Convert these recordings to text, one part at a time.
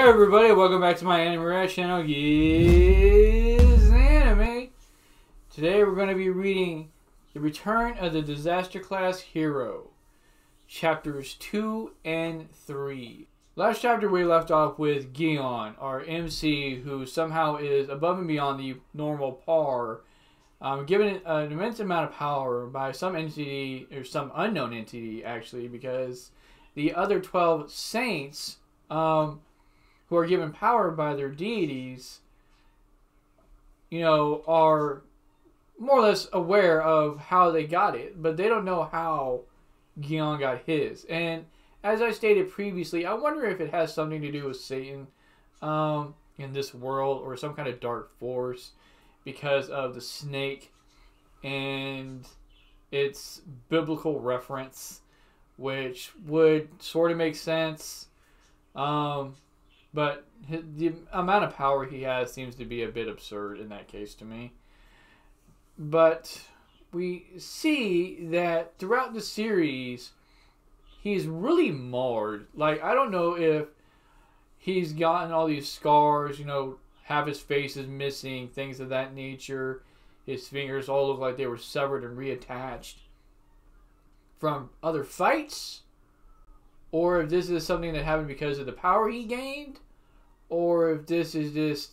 everybody, welcome back to my anime reaction channel, Gizanime. Today we're going to be reading The Return of the Disaster Class Hero, chapters 2 and 3. Last chapter we left off with Geon, our MC, who somehow is above and beyond the normal par, given an immense amount of power by some entity, or some unknown entity actually, because the other 12 saints, who are given power by their deities, are more or less aware of how they got it, but they don't know how Geon got his. And as I stated previously, I wonder if it has something to do with Satan in this world, or some kind of dark force, because of the snake and its biblical reference, which would sort of make sense. But the amount of power he has seems to be a bit absurd in that case to me. But we see that throughout the series, he's really marred. Like, I don't know if he's gotten all these scars, half his face is missing, things of that nature. His fingers all look like they were severed and reattached from other fights. Or if this is something that happened because of the power he gained. Or if this is just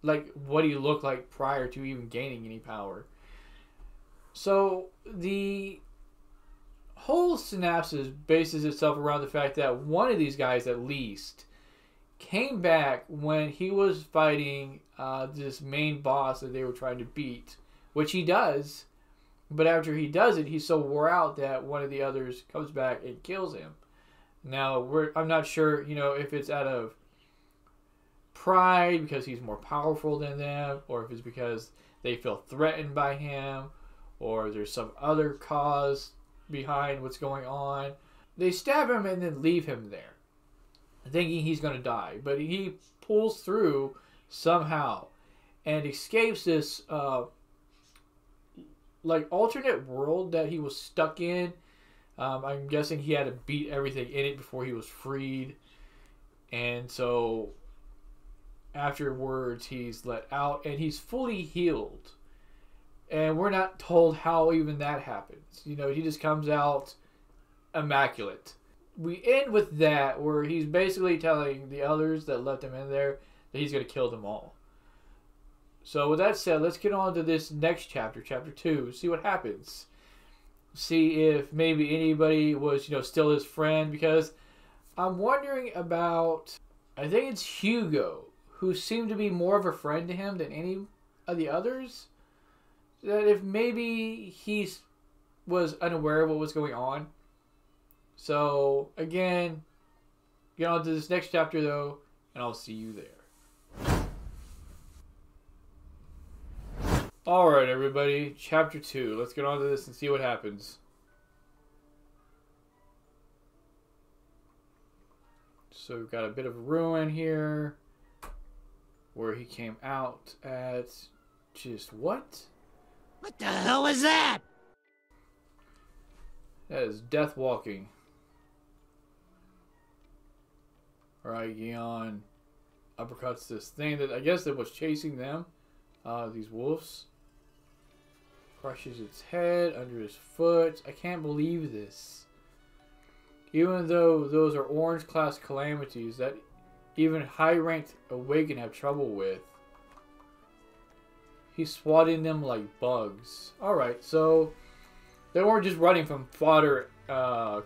like what he looked like prior to even gaining any power. So the whole synapsis bases itself around the fact that one of these guys at least came back when he was fighting this main boss that they were trying to beat. Which he does. But after he does it, he's so wore out that one of the others comes back and kills him. Now, I'm not sure, if it's out of pride because he's more powerful than them, or if it's because they feel threatened by him, or there's some other cause behind what's going on. They stab him and then leave him there, thinking he's going to die. But he pulls through somehow and escapes this alternate world that he was stuck in. I'm guessing he had to beat everything in it before he was freed. And so afterwards he's let out and he's fully healed. And we're not told how even that happens. He just comes out immaculate. We end with that where he's basically telling the others that left him in there that he's going to kill them all. So with that said, let's get on to this next chapter, chapter 2. See what happens. See if maybe anybody was, still his friend. Because I'm wondering about, I think it's Hugo, who seemed to be more of a friend to him than any of the others. That if maybe he was unaware of what was going on. So, again, get on to this next chapter though, and I'll see you there. Alright everybody, chapter 2. Let's get on to this and see what happens. So we've got a bit of ruin here, where he came out at just what? What the hell is that? That is death walking. Alright, Geon uppercuts this thing that I guess that was chasing them. These wolves. Crushes its head under his foot. I can't believe this. Even though those are orange class calamities that even high ranked Awaken have trouble with. He's swatting them like bugs. Alright, so they weren't just running from fodder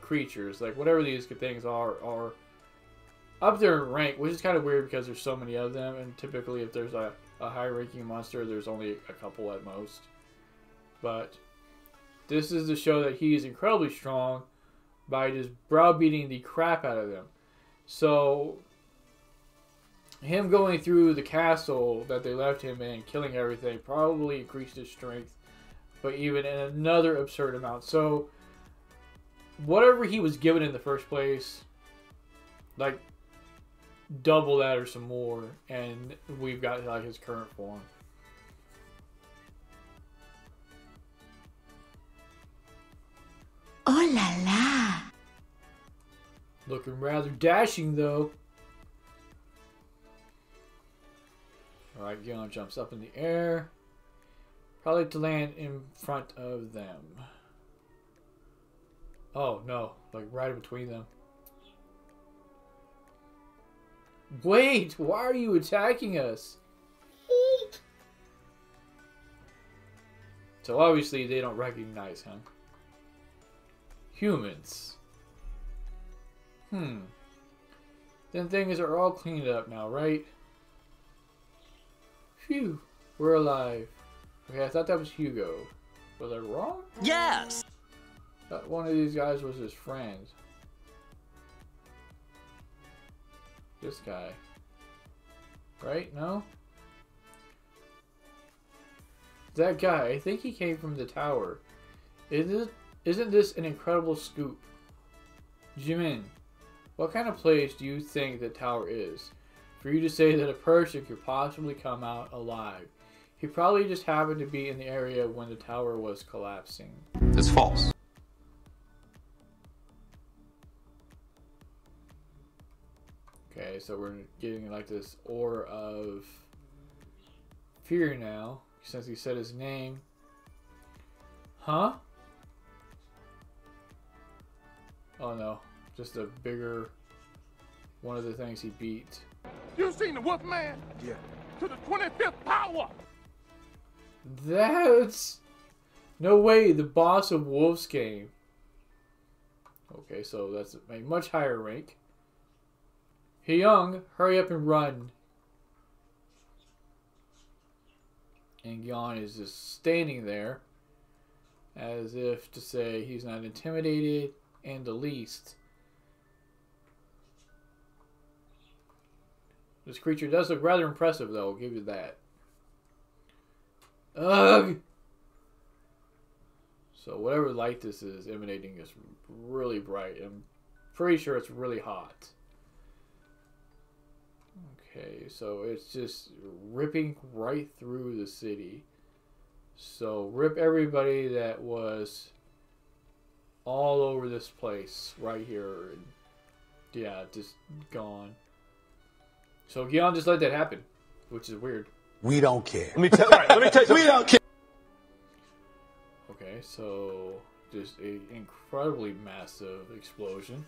creatures. Like whatever these things are up there in rank, which is kind of weird because there's so many of them, and typically if there's a high ranking monster, there's only a couple at most. But this is to show that he is incredibly strong by just browbeating the crap out of them. So him going through the castle that they left him in, killing everything, probably increased his strength, but even in another absurd amount. So whatever he was given in the first place, like double that or some more, and we've got like his current form. Oh la la. Looking rather dashing though. Alright, Geon jumps up in the air. Probably to land in front of them. Oh no, like right in between them. Wait, why are you attacking us? So obviously they don't recognize him. Humans. Then things are all cleaned up now, right? Phew, we're alive. Okay, I thought that was Hugo. Was I wrong? Yes! I thought one of these guys was his friend. This guy. Right? No? That guy, I think he came from the tower. Isn't this an incredible scoop? Jimin, what kind of place do you think the tower is? For you to say that a person could possibly come out alive. He probably just happened to be in the area when the tower was collapsing. It's false. Okay, so we're getting like this aura of fear now, since he said his name. Huh? Oh no, just a bigger one of the things he beat. You seen the Wolfman? Yeah. To the 25th power! That's... No way, the boss of Wolf's game. Okay, so that's a much higher rank. Hyung, hurry up and run. And Geon is just standing there as if to say he's not intimidated in the least. This creature does look rather impressive though, I'll give you that. Ugh! So whatever light this is emanating is really bright. I'm pretty sure it's really hot. Okay, so it's just ripping right through the city. So rip everybody that was all over this place right here. And yeah, just gone. So Geon just let that happen, which is weird. We don't care. Let me tell you something. We don't care. Okay, so just an incredibly massive explosion.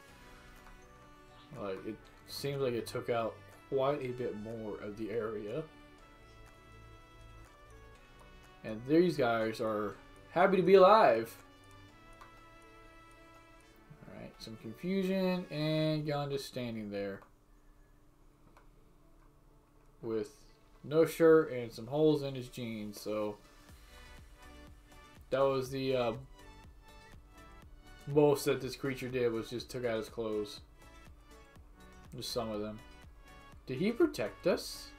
Like, it seems like it took out quite a bit more of the area. And these guys are happy to be alive. Alright, some confusion, and Geon just standing there with no shirt and some holes in his jeans. So that was the most that this creature did, was just took out his clothes. Just some of them. Did he protect us?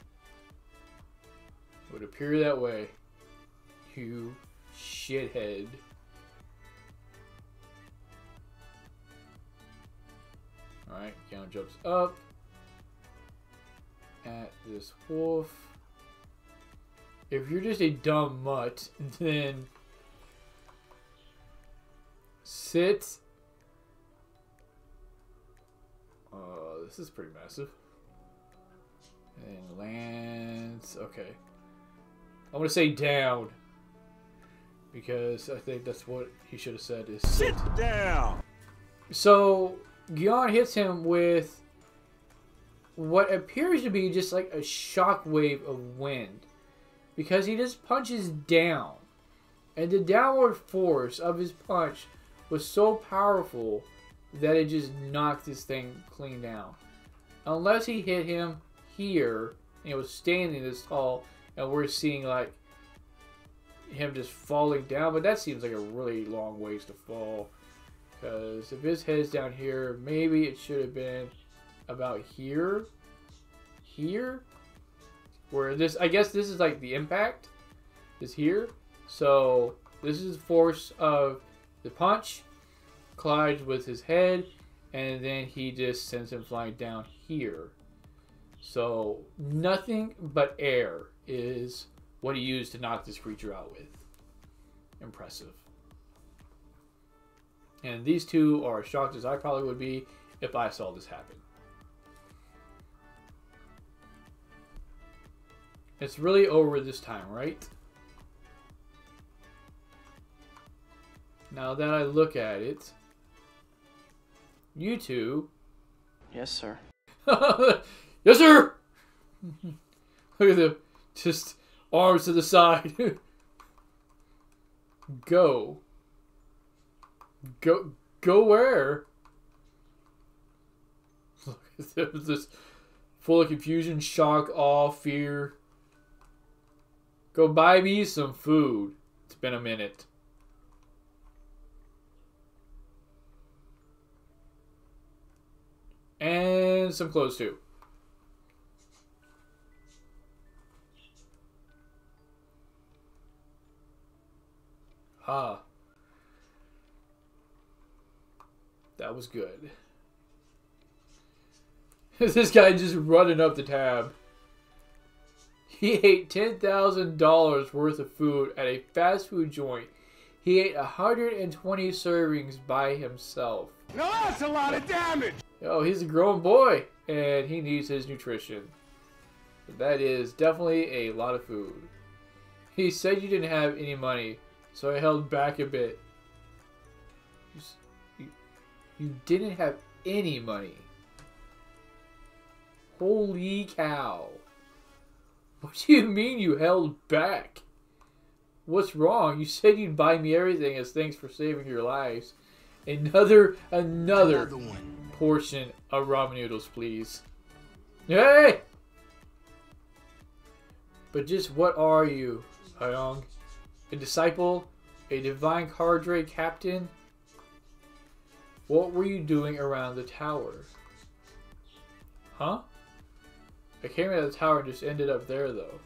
It would appear that way. You shithead. Alright, Geon jumps up at this wolf. If you're just a dumb mutt, then sit. This is pretty massive. And lands. Okay. I'm gonna say down, because I think that's what he should have said, is sit down. So Geon hits him with what appears to be just like a shockwave of wind, because he just punches down, and the downward force of his punch was so powerful that it just knocked this thing clean down. Unless he hit him here and he was standing this tall, and we're seeing like him just falling down, but that seems like a really long ways to fall, because if his head's down here, maybe it should have been about here, where this, I guess this is like the impact is here. So this is the force of the punch collides with his head, and then he just sends him flying down here. So nothing but air is what he used to knock this creature out with. Impressive. And these two are as shocked as I probably would be if I saw this happen. It's really over this time, right? Now that I look at it, you two... Yes, sir. Yes, sir! Look at them. Just arms to the side. Go. Go where? Look at them. Just full of confusion, shock, awe, fear. Go buy me some food. It's been a minute. And some clothes too. Ah. That was good. This guy just running up the tab. He ate $10,000 worth of food at a fast food joint. He ate 120 servings by himself. Now that's a lot of damage. Oh, he's a grown boy, and he needs his nutrition. That is definitely a lot of food. He said you didn't have any money, so I held back a bit. You didn't have any money. Holy cow. What do you mean you held back? What's wrong? You said you'd buy me everything as thanks for saving your lives. Another one. Portion of ramen noodles, please. Hey! But just what are you, Hyung? A disciple? A divine cadre captain? What were you doing around the tower? Huh? I came out of the tower and just ended up there, though.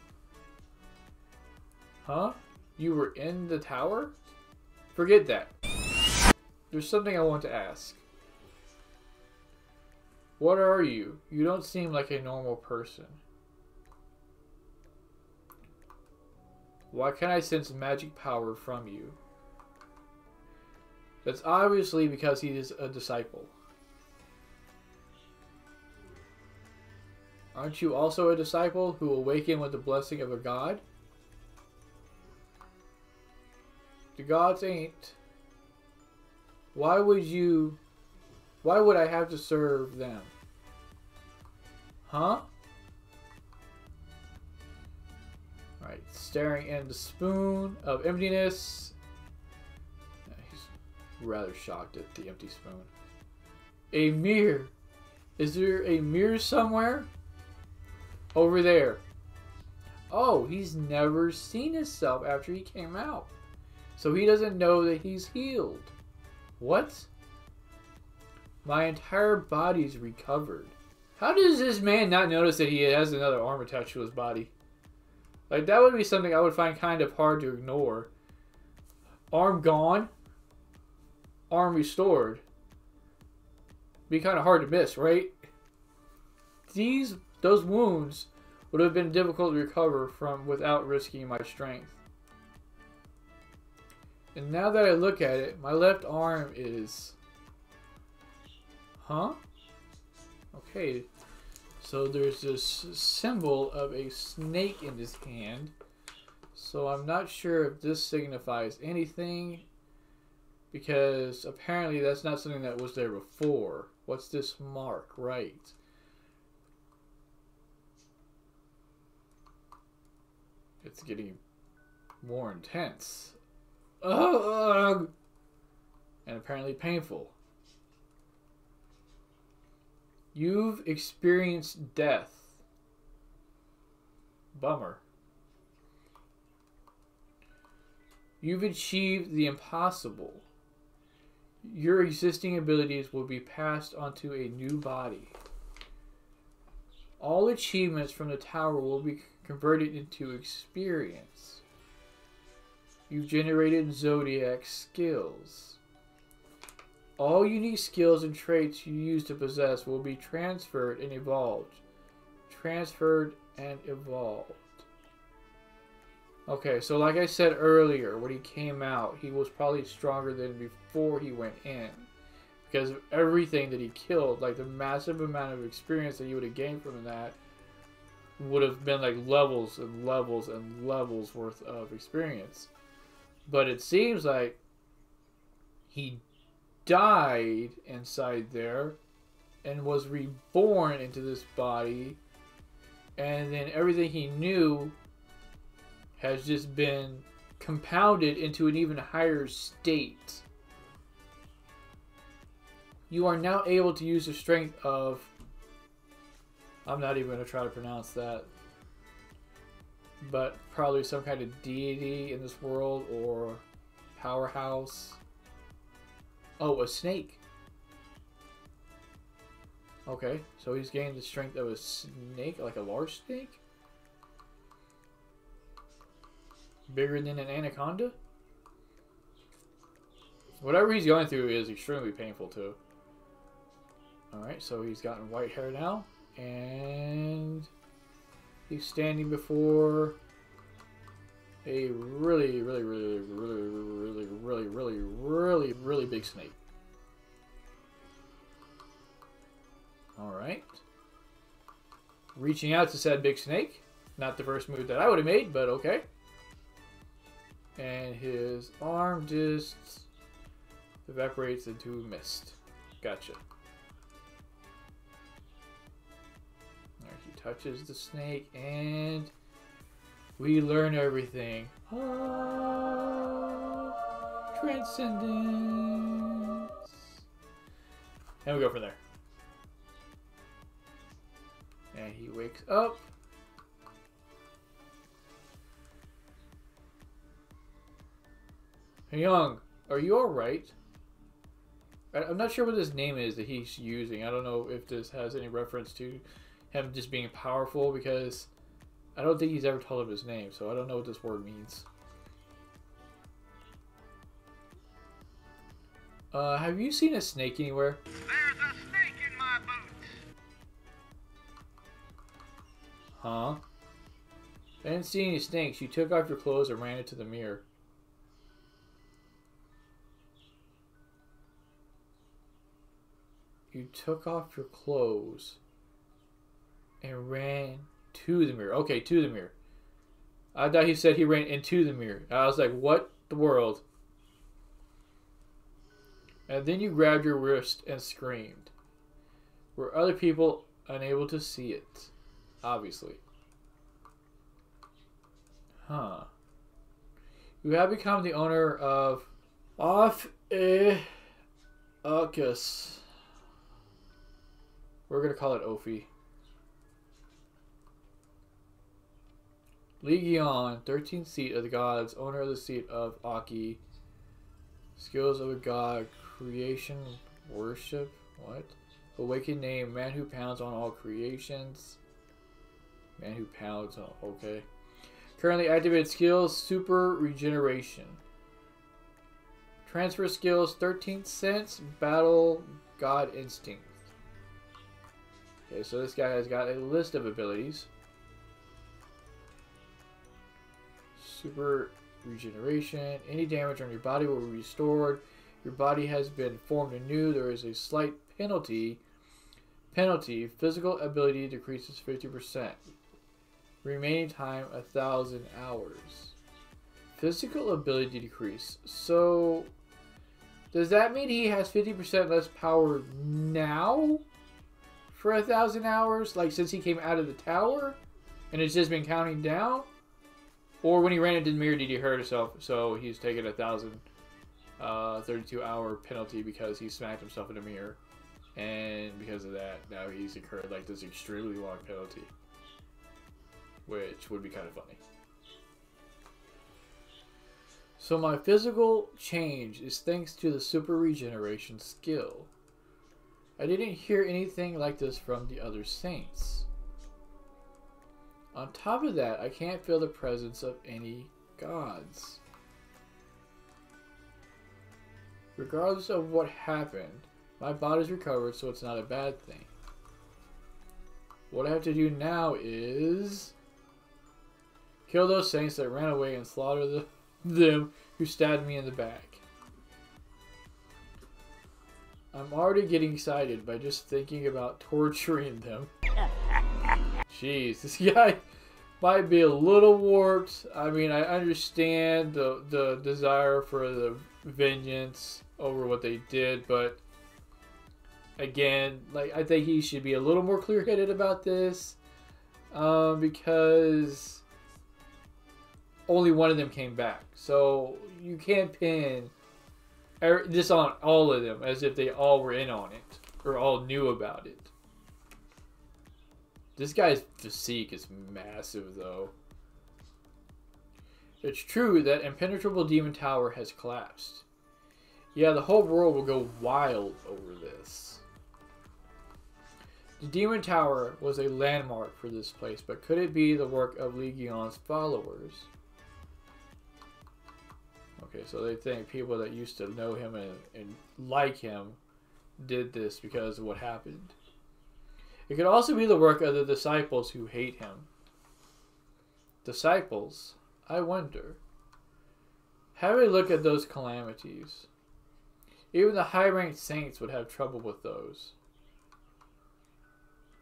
Huh? You were in the tower? Forget that. There's something I want to ask. What are you? You don't seem like a normal person. Why can't I sense magic power from you? That's obviously because he is a disciple. Aren't you also a disciple who awakened with the blessing of a god? The gods ain't. Why would I have to serve them? Huh? Right, staring in the spoon of emptiness. He's rather shocked at the empty spoon. A mirror. Is there a mirror somewhere? Over there. Oh, he's never seen himself after he came out. So he doesn't know that he's healed. What? My entire body's recovered. How does this man not notice that he has another arm attached to his body? Like, that would be something I would find kind of hard to ignore. Arm gone. Arm restored. Be kind of hard to miss, right? Those wounds would have been difficult to recover from without risking my strength. And now that I look at it, my left arm is... Huh? Okay. So there's this symbol of a snake in his hand. So I'm not sure if this signifies anything. Because apparently that's not something that was there before. What's this mark? Right. It's getting more intense. Ugh! And apparently painful. You've experienced death. Bummer. You've achieved the impossible. Your existing abilities will be passed onto a new body. All achievements from the tower will be converted into experience. You've generated zodiac skills. All unique skills and traits you use to possess will be transferred and evolved. Transferred and evolved. Okay, so like I said earlier, when he came out, he was probably stronger than before he went in. Because of everything that he killed, like the massive amount of experience that you would have gained from that would have been like levels and levels and levels worth of experience. But it seems like he died inside there and was reborn into this body, and then everything he knew has just been compounded into an even higher state. You are now able to use the strength of... I'm not even going to try to pronounce that. But probably some kind of deity in this world, or powerhouse. Oh, a snake. Okay, so he's gained the strength of a snake, like a large snake? Bigger than an anaconda? Whatever he's going through is extremely painful too. Alright, so he's gotten white hair now. And he's standing before a really big snake. Alright. Reaching out to said big snake. Not the first move that I would have made, but okay. And his arm just evaporates into mist. Gotcha. Alright, he touches the snake and we learn everything. Ah, transcendence. And we go from there. And he wakes up. Hey, Young, are you alright? I'm not sure what his name is that he's using. I don't know if this has any reference to him just being powerful, because I don't think he's ever told him his name, so I don't know what this word means. Have you seen a snake anywhere? There's a snake in my boots. Huh? I didn't see any snakes. You took off your clothes and ran into the mirror. You took off your clothes and ran to the mirror. Okay, to the mirror. I thought he said he ran into the mirror. I was like, what the world? And then you grabbed your wrist and screamed. Were other people unable to see it? Obviously. Huh. You have become the owner of Off-a-Uckus. We're going to call it Ophi. Geon, 13th seat of the gods, owner of the seat of Aki. Skills of a god, creation, worship, what? Awakened name, man who pounds on all creations. Man who pounds on, okay. Currently activated skills, super regeneration. Transfer skills, 13th sense, battle, god instinct. Okay, so this guy has got a list of abilities. Super regeneration. Any damage on your body will be restored. Your body has been formed anew. There is a slight penalty. Physical ability decreases 50%. Remaining time 1,000 hours. Physical ability decrease. So, does that mean he has 50% less power now? For 1,000 hours? Like since he came out of the tower? And it's just been counting down? Or when he ran into the mirror, did he hurt himself? So he's taken 1,032-hour penalty because he smacked himself in the mirror. And because of that, now he's incurred like this extremely long penalty. Which would be kind of funny. So my physical change is thanks to the super regeneration skill. I didn't hear anything like this from the other saints. On top of that, I can't feel the presence of any gods. Regardless of what happened, my body's recovered, so it's not a bad thing. What I have to do now is kill those saints that ran away and slaughter them who stabbed me in the back. I'm already getting excited by just thinking about torturing them. Jeez, this guy might be a little warped. I mean, I understand the desire for the vengeance over what they did, but again, like, I think he should be a little more clear-headed about this, because only one of them came back. So you can't pin this on all of them as if they all were in on it or all knew about it. This guy's physique is massive, though. It's true that impenetrable demon tower has collapsed. Yeah, the whole world will go wild over this. The demon tower was a landmark for this place, but could it be the work of Li Geon's followers? Okay, so they think people that used to know him and like him did this because of what happened. It could also be the work of the disciples who hate him. Disciples? I wonder. Have a look at those calamities. Even the high-ranked saints would have trouble with those.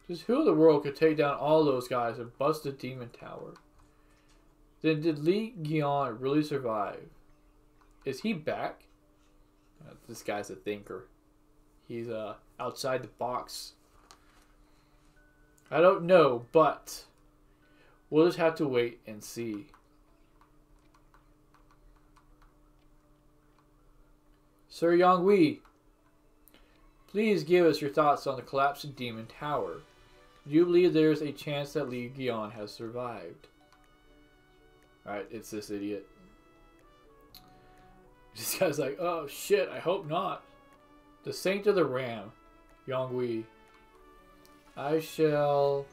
Just who in the world could take down all those guys and bust the demon tower? Then did Li Geon really survive? Is he back? This guy's a thinker. He's outside the box. I don't know, but we'll just have to wait and see. Sir Yang Wei, please give us your thoughts on the collapsed demon tower. Do you believe there's a chance that Li Geon has survived? Alright, it's this idiot. This guy's like, oh shit, I hope not. The Saint of the Ram, Yang Wei. I shall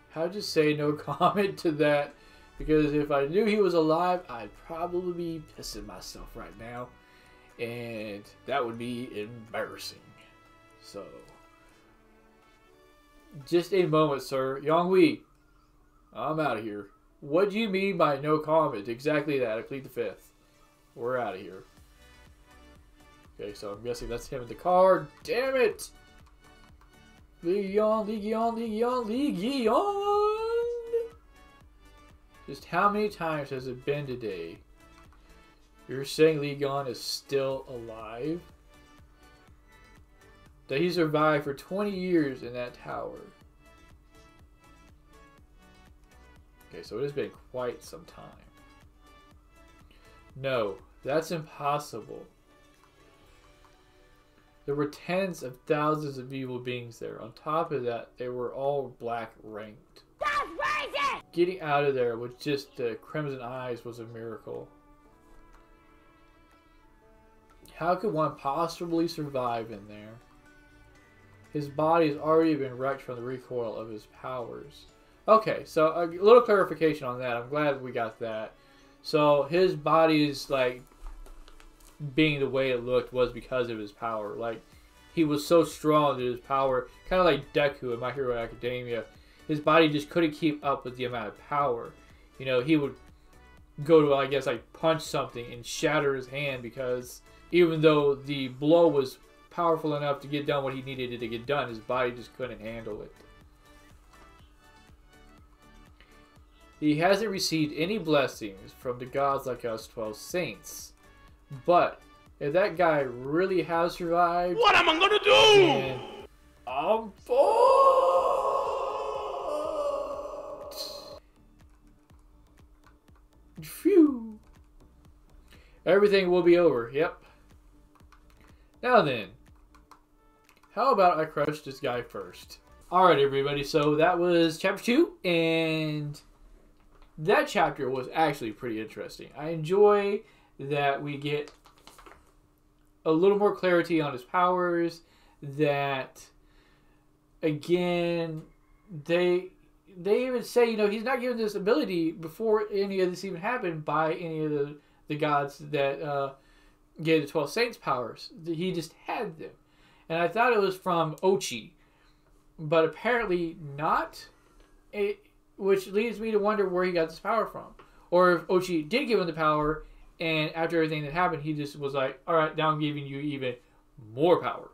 have to say no comment to that, because if I knew he was alive, I'd probably be pissing myself right now, and that would be embarrassing. So, just a moment, sir. Yang Wei, I'm out of here. What do you mean by no comment? Exactly that. I plead the fifth. We're out of here. Okay, so I'm guessing that's him in the car. Damn it! Li Geon, Li Geon, Li Geon, Li Geon! Just how many times has it been today? You're saying Li Geon is still alive? That he survived for 20 years in that tower. Okay, so it has been quite some time. No, that's impossible. There were tens of thousands of evil beings there. On top of that, they were all black ranked. That's crazy! Getting out of there with just the crimson eyes was a miracle. How could one possibly survive in there? His body has already been wrecked from the recoil of his powers. Okay, so a little clarification on that. I'm glad we got that. So his body's like being the way it looked was because of his power. Like, he was so strong that his power, kind of like Deku in My Hero Academia, his body just couldn't keep up with the amount of power. You know, he would go to, I guess, like punch something and shatter his hand because even though the blow was powerful enough to get done what he needed to get done, his body just couldn't handle it. He hasn't received any blessings from the gods like us 12 saints. But if that guy really has survived, What am I gonna do? then I'm fucked. Phew. Everything will be over. Yep. Now then, how about I crush this guy first? Alright, everybody. So that was chapter 2, and that chapter was actually pretty interesting. I enjoy that we get a little more clarity on his powers, that again they even say, you know, he's not given this ability before any of this even happened by any of the gods that gave the 12 saints powers. He just had them, and I thought it was from Ochi, but apparently not, which leads me to wonder where he got this power from, or if Ochi did give him the power, and after everything that happened, he just was like, alright, now I'm giving you even more power.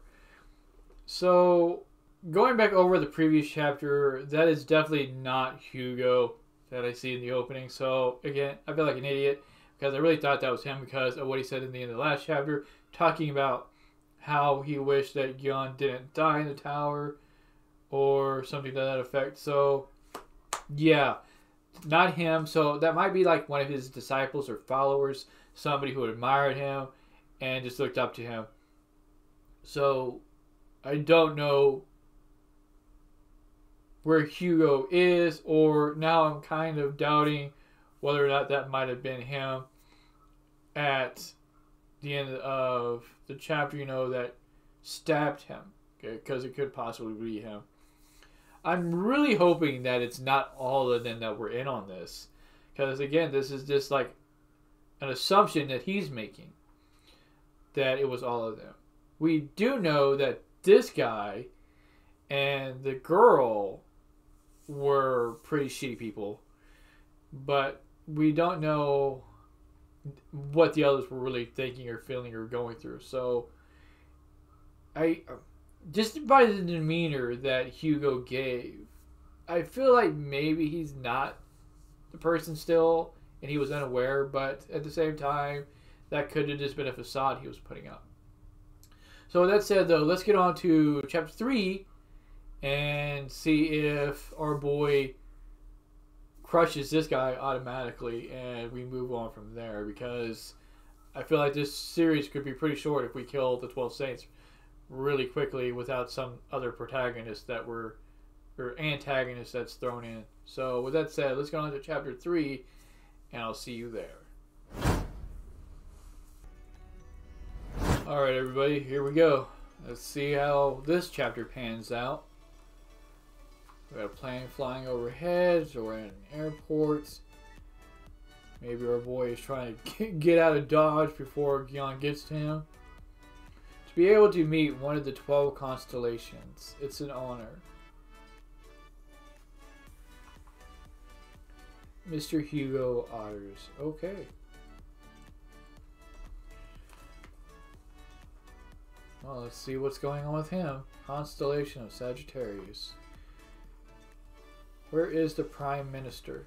So, going back over the previous chapter, that is definitely not Hugo that I see in the opening. So again, I feel like an idiot because I really thought that was him because of what he said in the end of the last chapter, talking about how he wished that Geon didn't die in the tower or something to that effect. So yeah, not him. So that might be like one of his disciples or followers, somebody who admired him and just looked up to him. So I don't know where Hugo is, or now I'm kind of doubting whether or not that might have been him at the end of the chapter, you know, that stabbed him. Okay, because it could possibly be him. I'm really hoping that it's not all of them that were in on this. Because again, this is just like an assumption that he's making. That it was all of them. We do know that this guy and the girl were pretty shitty people. But we don't know what the others were really thinking or feeling or going through. So, just by the demeanor that Hugo gave, I feel like maybe he's not the person still and he was unaware, but at the same time, that could have just been a facade he was putting up. So with that said, though, let's get on to chapter 3 and see if our boy crushes this guy automatically and we move on from there, because I feel like this series could be pretty short if we kill the 12 Saints really quickly without some other protagonist that were, or antagonist that's thrown in. So with that said, let's go on to chapter 3 and I'll see you there. Alright everybody, here we go. Let's see how this chapter pans out. We got a plane flying overhead, so we're in an airport. Maybe our boy is trying to get out of Dodge before Geon gets to him. To be able to meet one of the 12 constellations, it's an honor. Mr. Hugo Otters. Okay. Well, let's see what's going on with him. Constellation of Sagittarius. Where is the Prime Minister?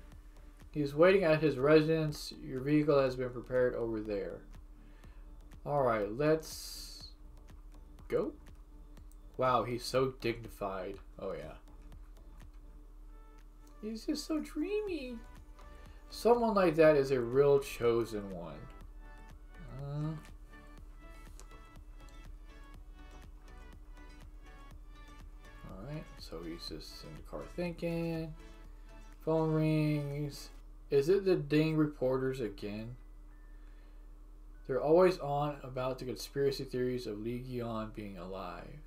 He's waiting at his residence. Your vehicle has been prepared over there. Alright, let's go. Wow, he's so dignified. Oh yeah. He's just so dreamy. Someone like that is a real chosen one. Alright, so he's just in the car thinking. Phone rings. Is it the ding reporters again? They're always on about the conspiracy theories of Lee Geon being alive.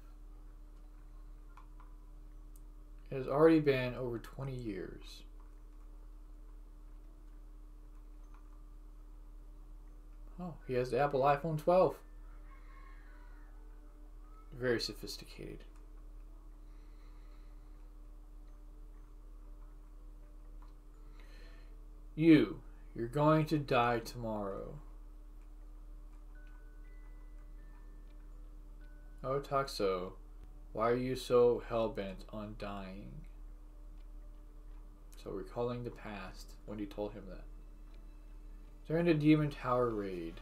It has already been over 20 years. Oh, he has the Apple iPhone 12. Very sophisticated. You're going to die tomorrow. Oh, Taxo, why are you so hell-bent on dying? So recalling the past when you told him that. During the Demon Tower raid,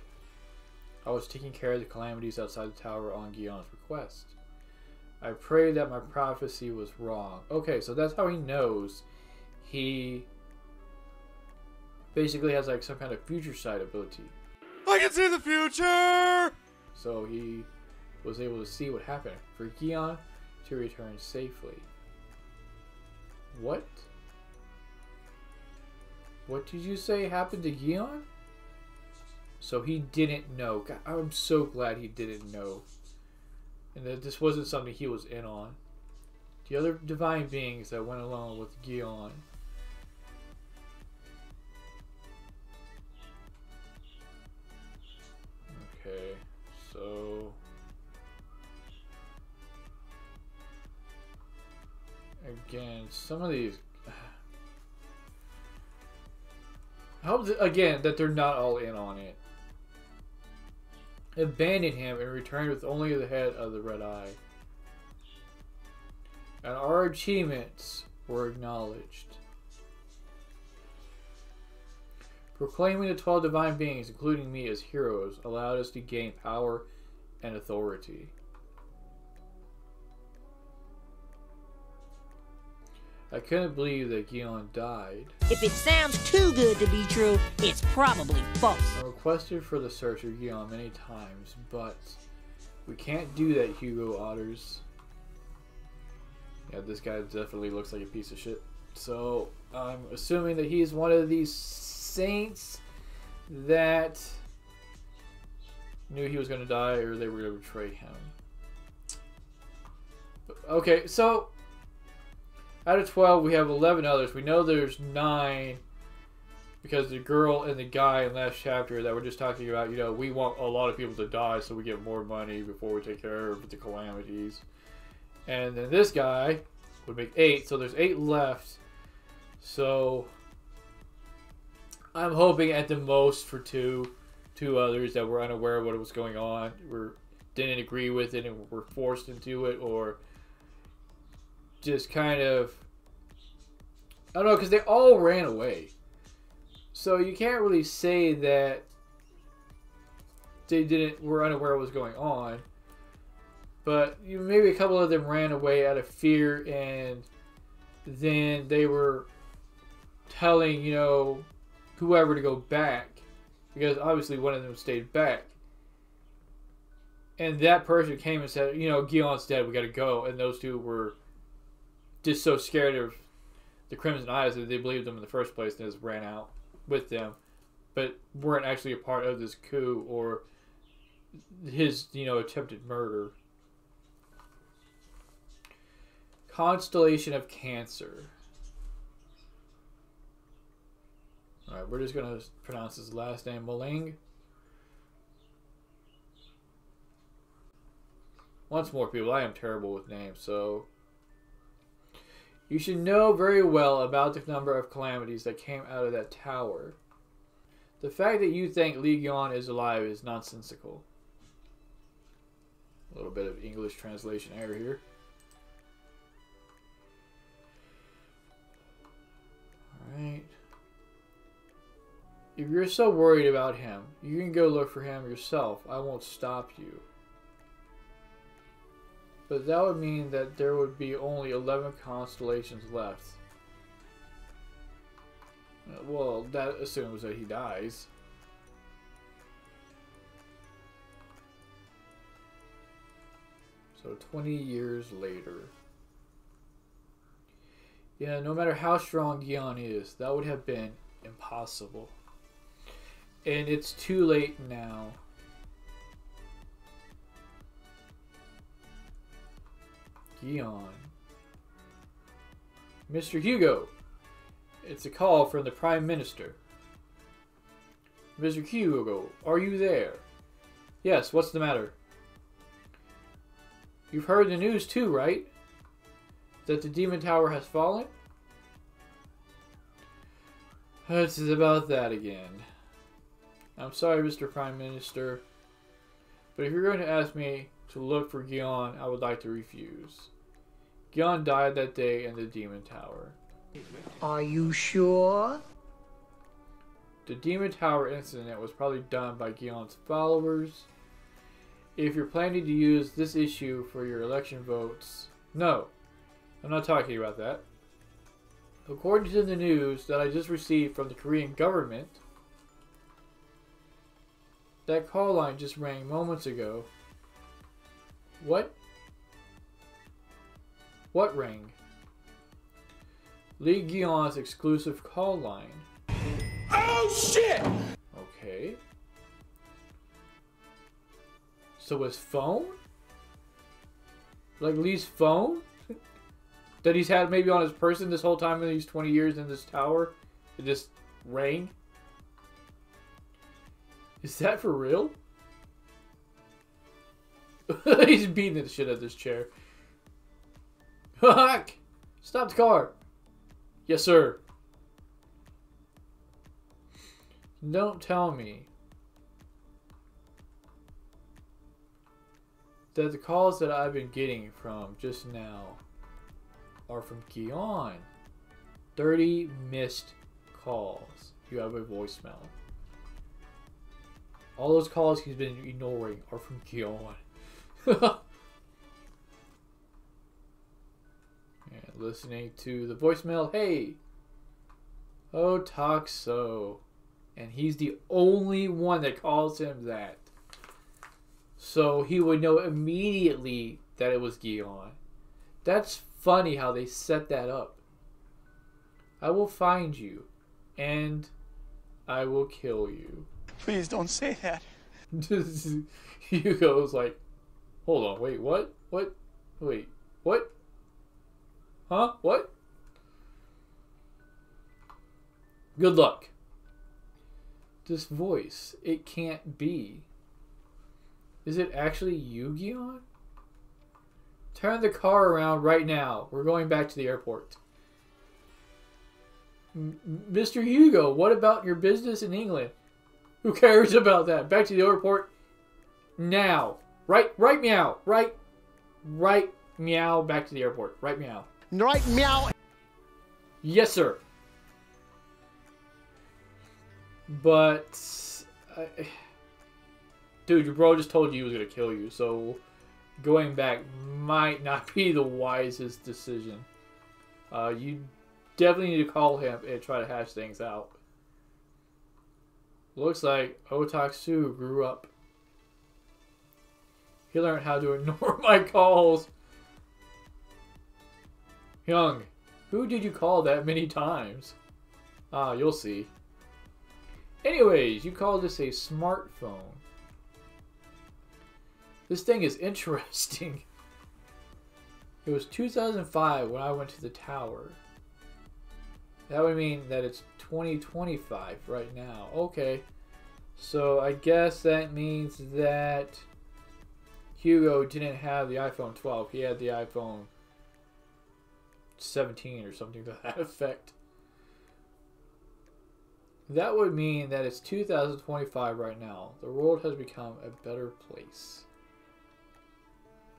I was taking care of the calamities outside the tower on Geon's request. I prayed that my prophecy was wrong. Okay, so that's how he knows he basically has like some kind of future sight ability. I can see the future! So he was able to see what happened for Geon to return safely. What? What did you say happened to Geon? So he didn't know. God, I'm so glad he didn't know. And that this wasn't something he was in on. The other divine beings that went along with Geon. Okay, so again, some of these. I hope that, again, that they're not all in on it. Abandoned him and returned with only the head of the red eye. And our achievements were acknowledged. Proclaiming the 12 divine beings, including me, as heroes allowed us to gain power and authority. I couldn't believe that Geon died. If it sounds too good to be true, it's probably false. I requested for the search of Geon many times, but we can't do that, Hugo Otters. Yeah, this guy definitely looks like a piece of shit. So, I'm assuming that he's one of these saints that knew he was going to die or they were going to betray him. Okay, so out of 12, we have 11 others. We know there's 9 because the girl and the guy in last chapter that we're just talking about, you know, we want a lot of people to die so we get more money before we take care of the calamities. And then this guy would make 8, so there's 8 left. So I'm hoping at the most for two others that were unaware of what was going on, didn't agree with it and were forced into it, or just kind of, I don't know, because they all ran away. So you can't really say that they were unaware of what was going on. But maybe a couple of them ran away out of fear, and then they were telling, you know, whoever to go back. Because obviously one of them stayed back. And that person came and said, you know, Geon's dead, we gotta go. And those two were just so scared of the Crimson Eyes that they believed them in the first place and just ran out with them. But weren't actually a part of this coup or his, you know, attempted murder. Constellation of Cancer. Alright, we're just going to pronounce his last name, Maling. Once more, people, I am terrible with names, so you should know very well about the number of calamities that came out of that tower. The fact that you think Li Geon is alive is nonsensical. A little bit of English translation error here. Alright. If you're so worried about him, you can go look for him yourself. I won't stop you. But that would mean that there would be only 11 constellations left. Well, that assumes that he dies. So 20 years later. Yeah, no matter how strong Geon is, that would have been impossible. And it's too late now. Geon. Mr. Hugo. It's a call from the Prime Minister. Mr. Hugo, are you there? Yes, what's the matter? You've heard the news too, right? That the Demon Tower has fallen? It's about that again. I'm sorry, Mr. Prime Minister, but if you're going to ask me to look for Geon, I would like to refuse. Geon died that day in the Demon Tower. Are you sure? The Demon Tower incident was probably done by Geon's followers. If you're planning to use this issue for your election votes, no, I'm not talking about that. According to the news that I just received from the Korean government, that call line just rang moments ago. What? What rang? Li Geon's exclusive call line. Oh shit! Okay. So his phone? Like Lee's phone? That he's had maybe on his person this whole time in these 20 years in this tower? It just rang? Is that for real? He's beating the shit out of this chair. Hack! Stop the car! Yes, sir. Don't tell me that the calls that I've been getting from just now are from Geon. 30 missed calls. You have a voicemail. All those calls he's been ignoring are from Geon. And listening to the voicemail, hey, oh, talk so. And he's the only one that calls him that. So he would know immediately that it was Geon. That's funny how they set that up. I will find you, and I will kill you. Please don't say that. Hugo's like, hold on, wait, what? What? Wait, what? Huh? What? Good luck. This voice, it can't be. Is it actually you, Geon? Turn the car around right now. We're going back to the airport. Mr. Hugo, what about your business in England? Who cares about that? Back to the airport now. Right meow. Right meow. Back to the airport. Right meow. Right meow. Yes, sir. But, dude, your bro just told you he was going to kill you, so going back might not be the wisest decision. You definitely need to call him and try to hash things out. Looks like Otaksu grew up. He learned how to ignore my calls. Young, who did you call that many times? You'll see. Anyways, you call this a smartphone. This thing is interesting. It was 2005 when I went to the tower. That would mean that it's 2025 right now. Okay. So I guess that means that Hugo didn't have the iPhone 12. He had the iPhone 17 or something to that effect. That would mean that it's 2025 right now. The world has become a better place.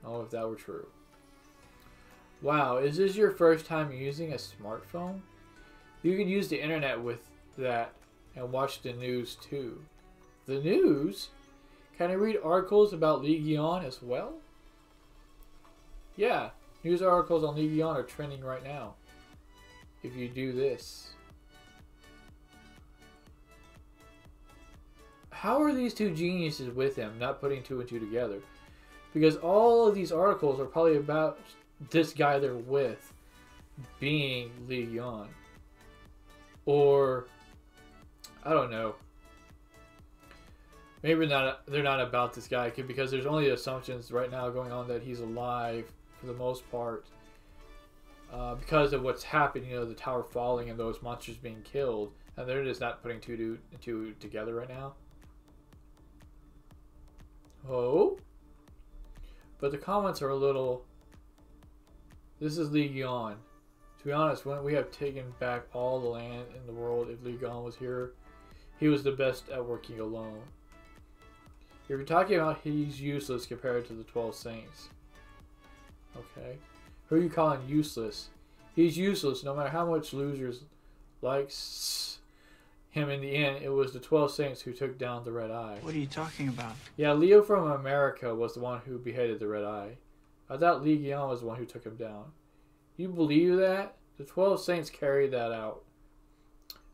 Oh, if that were true. Wow, is this your first time using a smartphone? You can use the internet with that and watch the news too. The news? Can I read articles about Geon as well? Yeah, news articles on Geon are trending right now. If you do this. How are these two geniuses with him not putting two and two together? Because all of these articles are probably about this guy they're with being Geon. Or, I don't know. Maybe they're not about this guy because there's only assumptions right now going on that he's alive for the most part. Because of what's happened, you know, the tower falling and those monsters being killed. And they're just not putting two together right now. Oh? But the comments are a little... This is Geon. To be honest, when we have taken back all the land in the world, if Geon was here, he was the best at working alone. If you're talking about he's useless compared to the 12 Saints. Okay. Who are you calling useless? He's useless no matter how much losers likes him in the end. It was the 12 Saints who took down the Red Eye. What are you talking about? Yeah, Leo from America was the one who beheaded the Red Eye. I thought Geon was the one who took him down. You believe that? The 12 Saints carried that out.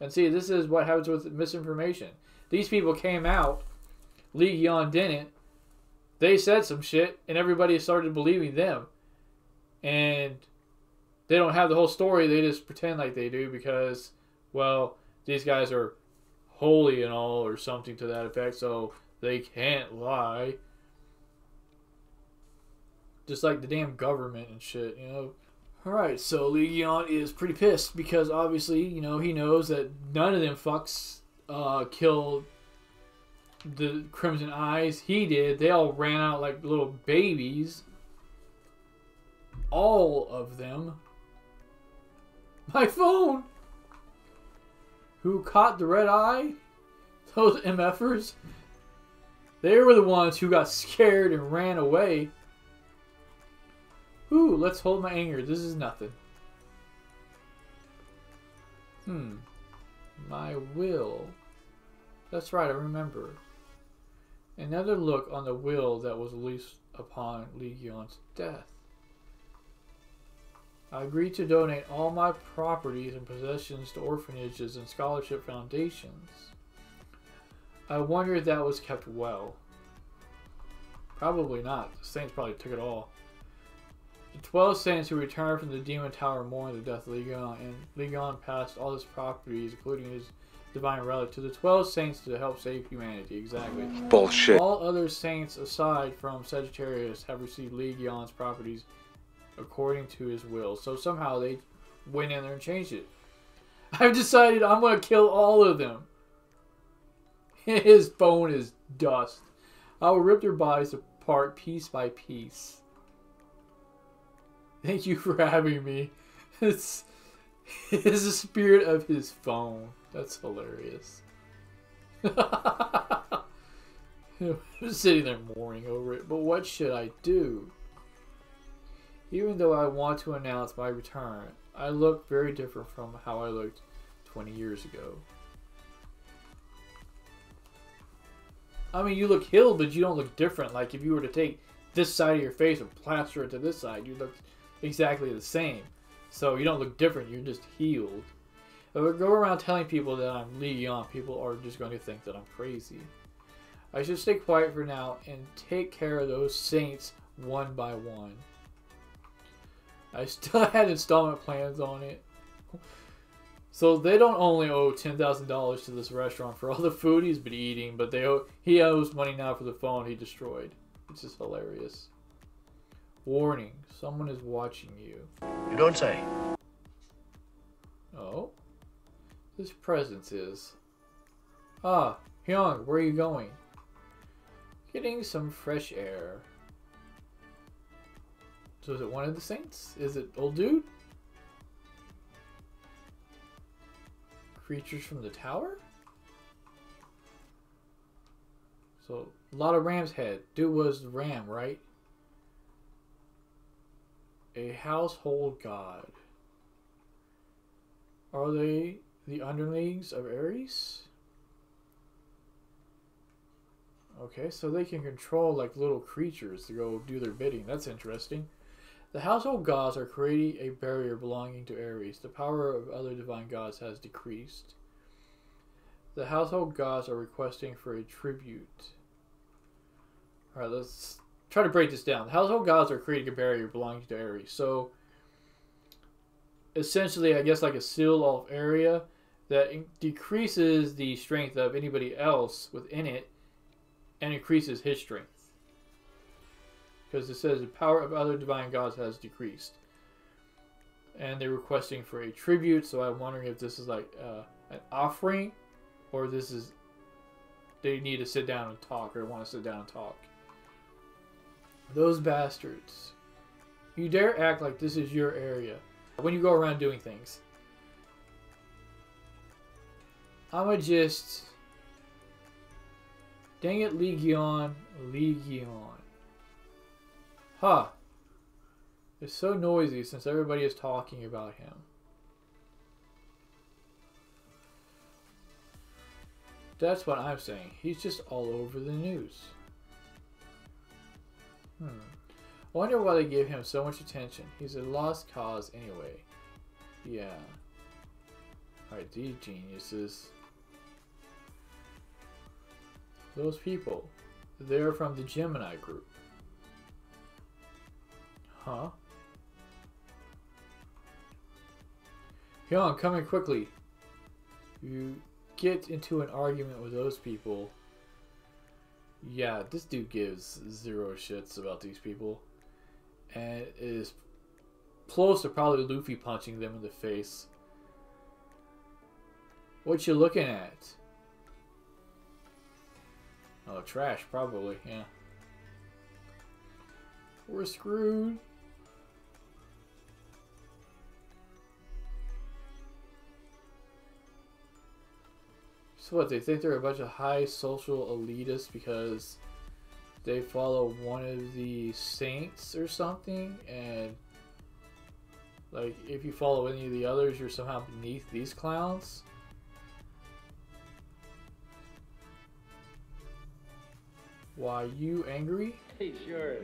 And see, this is what happens with misinformation. These people came out. Geon didn't. They said some shit, and everybody started believing them. And they don't have the whole story. They just pretend like they do because, well, these guys are holy and all or something to that effect, so they can't lie. Just like the damn government and shit, you know. Alright, so Geon is pretty pissed because obviously, you know, he knows that none of them fucks killed the Crimson Eyes. He did. They all ran out like little babies. All of them. My phone! Who caught the Red Eye? Those MFers? They were the ones who got scared and ran away. Ooh, let's hold my anger. This is nothing. My will. That's right, I remember. Another look on the will that was released upon Li Geon's death. I agreed to donate all my properties and possessions to orphanages and scholarship foundations. I wonder if that was kept well. Probably not. The saints probably took it all. The 12 saints who returned from the Demon Tower mourned the death of Li Geon, and Li Geon passed all his properties, including his divine relic, to the 12 saints to help save humanity. Exactly. Bullshit. All other saints, aside from Sagittarius, have received Li Geon's properties according to his will. So somehow they went in there and changed it. I've decided I'm going to kill all of them. His bone is dust. I will rip their bodies apart piece by piece. Thank you for having me. It's the spirit of his phone. That's hilarious. I'm sitting there mourning over it. But what should I do? Even though I want to announce my return, I look very different from how I looked 20 years ago. I mean, you look healed, but you don't look different. Like if you were to take this side of your face and plaster it to this side, you look exactly the same. So you don't look different, you're just healed. If I go around telling people that I'm Li Geon, people are just going to think that I'm crazy. I should stay quiet for now and take care of those saints one by one. I still had installment plans on it. So they don't only owe $10,000 to this restaurant for all the food he's been eating, but he owes money now for the phone he destroyed. It's just hilarious. Warning, someone is watching you. You don't say. Oh? This presence is... Ah, Hyung, where are you going? Getting some fresh air. So is it one of the saints? Is it old dude? Creatures from the tower? So, a lot of ram's head. Dude was the ram, right? A household god. Are they the underlings of Ares? Okay, so they can control like little creatures to go do their bidding. That's interesting. The household gods are creating a barrier belonging to Ares. The power of other divine gods has decreased. The household gods are requesting for a tribute. Alright, let's try to break this down. The household gods are creating a barrier belonging to Ares. So, essentially, I guess like a sealed-off area that decreases the strength of anybody else within it and increases his strength. Because it says the power of other divine gods has decreased. And they're requesting for a tribute, so I'm wondering if this is like an offering, or this is they need to sit down and talk, or want to sit down and talk. Those bastards. You dare act like this is your area when you go around doing things. I'ma just... Dang it, Li Geon. Li Geon. Huh. It's so noisy since everybody is talking about him. That's what I'm saying. He's just all over the news. I wonder why they give him so much attention. He's a lost cause anyway. Yeah. Alright, these geniuses. Those people. They're from the Gemini group. Huh? Hyung, come in quickly. You get into an argument with those people. Yeah, this dude gives zero shits about these people. And is close to probably Luffy punching them in the face. What you looking at? Oh, trash, probably, yeah. We're screwed. So what, they think they're a bunch of high social elitists because they follow one of the saints or something, and Like, if you follow any of the others, you're somehow beneath these clowns. Why, you angry? Hey, sure.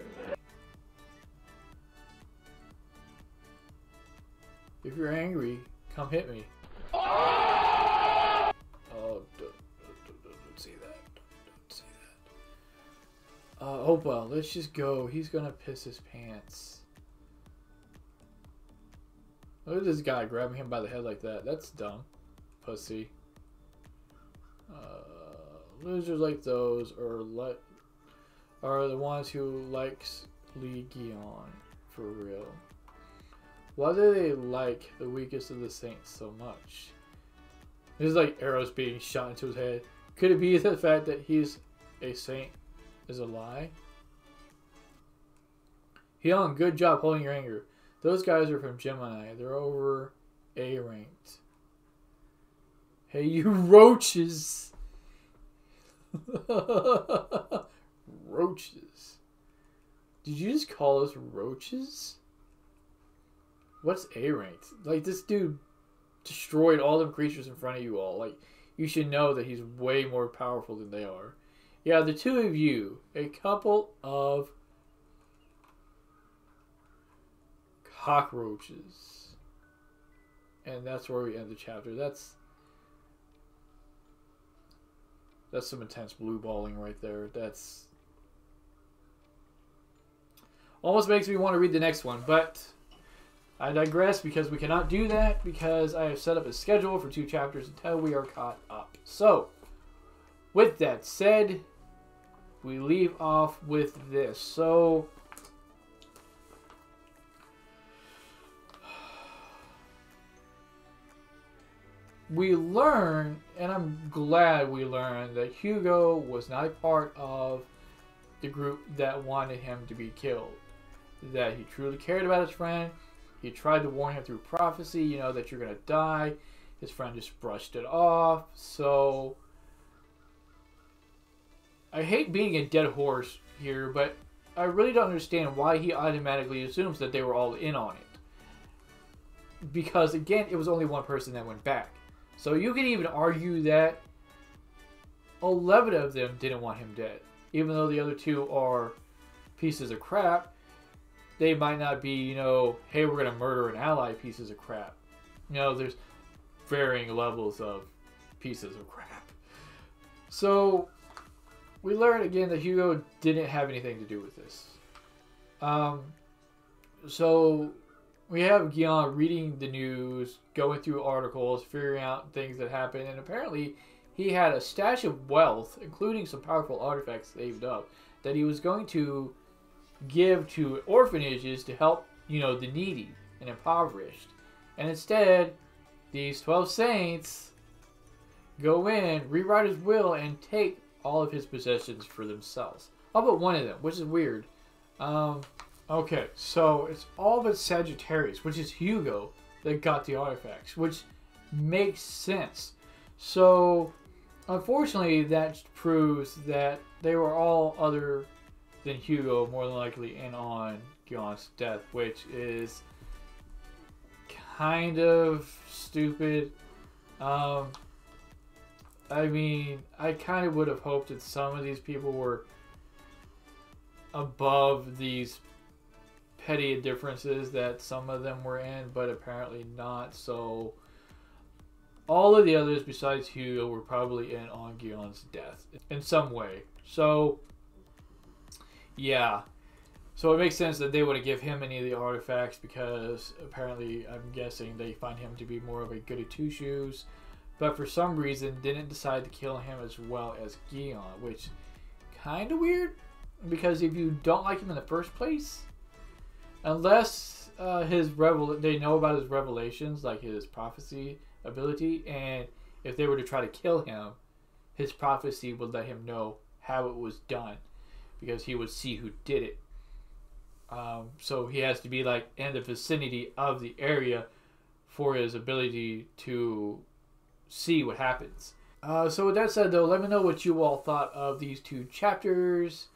If you're angry, come hit me. Oh, don't say that. Don't say that. Oh well, let's just go. He's gonna piss his pants. Look at this guy grabbing him by the head like that. That's dumb. Pussy. Losers like those are the ones who likes Geon for real. Why do they like the weakest of the saints so much? There's like arrows being shot into his head. Could it be the fact that he's a saint is a lie? Geon, good job holding your anger. Those guys are from Gemini. They're over A ranked. Hey, you roaches! Roaches. Did you just call us roaches? What's A ranked? Like, this dude destroyed all them creatures in front of you all. Like, you should know that he's way more powerful than they are. Yeah, the two of you, a couple of cockroaches. And that's where we end the chapter. That's some intense blue balling right there. That's almost makes me want to read the next one, but I digress because we cannot do that because I have set up a schedule for 2 chapters until we are caught up. So, with that said, we leave off with this. So, we learn, and I'm glad we learned, that Hugo was not a part of the group that wanted him to be killed. That he truly cared about his friend. He tried to warn him through prophecy, you know, that you're going to die. His friend just brushed it off. So, I hate being a dead horse here, but I really don't understand why he automatically assumes that they were all in on it. Because, again, it was only one person that went back. So you can even argue that 11 of them didn't want him dead. Even though the other 2 are pieces of crap, they might not be, you know, hey, we're going to murder an ally pieces of crap. You know, there's varying levels of pieces of crap. So, we learn again that Hugo didn't have anything to do with this. So, we have Geon reading the news, going through articles, figuring out things that happened, and apparently he had a stash of wealth, including some powerful artifacts saved up, that he was going to give to orphanages to help, you know, the needy and impoverished. And instead, these 12 saints go in, rewrite his will, and take all of his possessions for themselves. All but one of them, which is weird. Okay, so it's all but Sagittarius, which is Hugo, that got the artifacts, which makes sense. So, unfortunately, that proves that they were all other than Hugo, more than likely, in on Geon's death, which is kind of stupid. I mean, I kind of would have hoped that some of these people were above these petty differences that some of them were in, but apparently not. So all of the others besides Hugo were probably in on Geon's death in some way. So yeah, so it makes sense that they wouldn't give him any of the artifacts because apparently, I'm guessing, they find him to be more of a goody two shoes, but for some reason didn't decide to kill him as well as Geon, which kind of weird because if you don't like him in the first place, unless they know about his revelations, like his prophecy ability, and if they were to try to kill him, his prophecy would let him know how it was done, because he would see who did it. So he has to be like in the vicinity of the area for his ability to see what happens. So with that said, though, let me know what you all thought of these 2 chapters.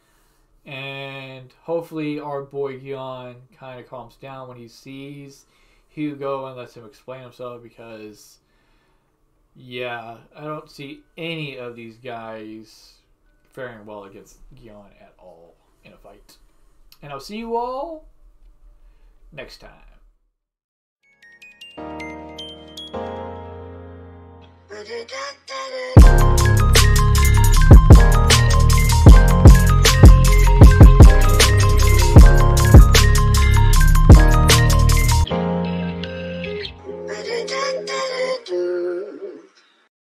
And hopefully our boy Geon kind of calms down when he sees Hugo and lets him explain himself because, yeah, I don't see any of these guys faring well against Geon at all in a fight. And I'll see you all next time.